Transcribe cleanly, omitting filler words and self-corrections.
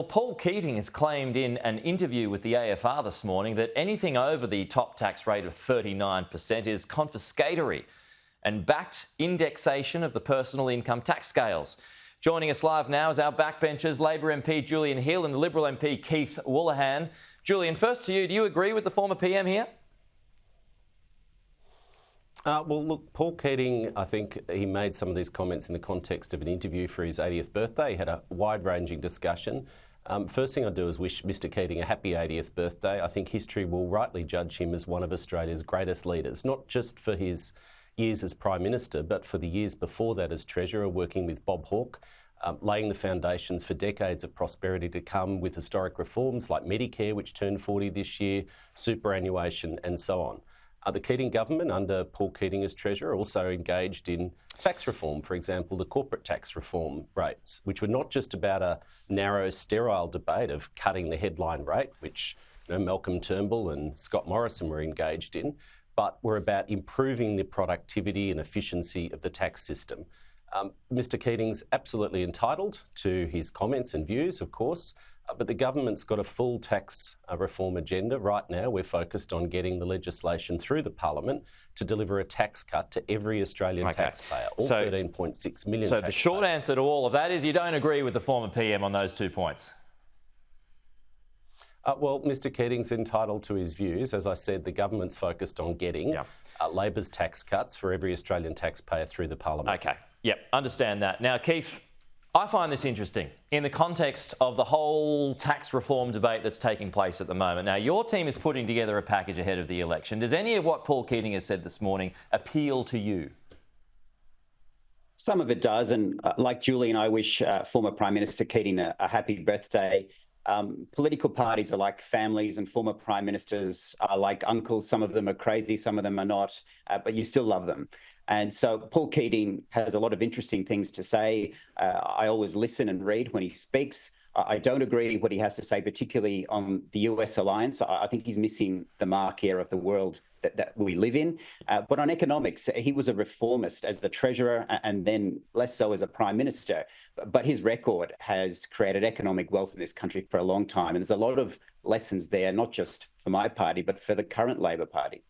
Paul Keating has claimed in an interview with the AFR this morning that anything over the top tax rate of 39% is confiscatory and backed indexation of the personal income tax scales. Joining us live now is our backbenchers, Labor MP Julian Hill and the Liberal MP Keith Wolahan. Julian, first to you, do you agree with the former PM here? Well, look, Paul Keating, I think he made some of these comments in the context of an interview for his 80th birthday. He had a wide-ranging discussion. First thing I'd do is wish Mr Keating a happy 80th birthday. I think history will rightly judge him as one of Australia's greatest leaders, not just for his years as Prime Minister, but for the years before that as Treasurer, working with Bob Hawke, laying the foundations for decades of prosperity to come with historic reforms like Medicare, which turned 40 this year, superannuation and so on. The Keating government, under Paul Keating as Treasurer, also engaged in tax reform, for example, the corporate tax reform rates, which were not just about a narrow, sterile debate of cutting the headline rate, which Malcolm Turnbull and Scott Morrison were engaged in, but were about improving the productivity and efficiency of the tax system. Mr Keating's absolutely entitled to his comments and views, of course, but the government's got a full tax reform agenda. Right now, we're focused on getting the legislation through the Parliament to deliver a tax cut to every Australian taxpayer, all 13.6 million So taxpayers. The short answer to all of that is you don't agree with the former PM on those 2 points? Well, Mr Keating's entitled to his views. As I said, the government's focused on getting Labor's tax cuts for every Australian taxpayer through the Parliament. OK, yep, understand that. Now, Keith, I find this interesting in the context of the whole tax reform debate that's taking place at the moment. Now, your team is putting together a package ahead of the election. Does any of what Paul Keating has said this morning appeal to you? Some of it does, and like Julian, I wish former Prime Minister Keating a happy birthday. Political parties are like families, and former prime ministers are like uncles. Some of them are crazy, some of them are not, but you still love them. And so Paul Keating has a lot of interesting things to say. I always listen and read when he speaks. I don't agree with what he has to say, particularly on the US alliance. I think he's missing the mark here of the world that we live in. But on economics, he was a reformist as the Treasurer and then less so as a Prime Minister. But his record has created economic wealth in this country for a long time. And there's a lot of lessons there, not just for my party, but for the current Labor Party.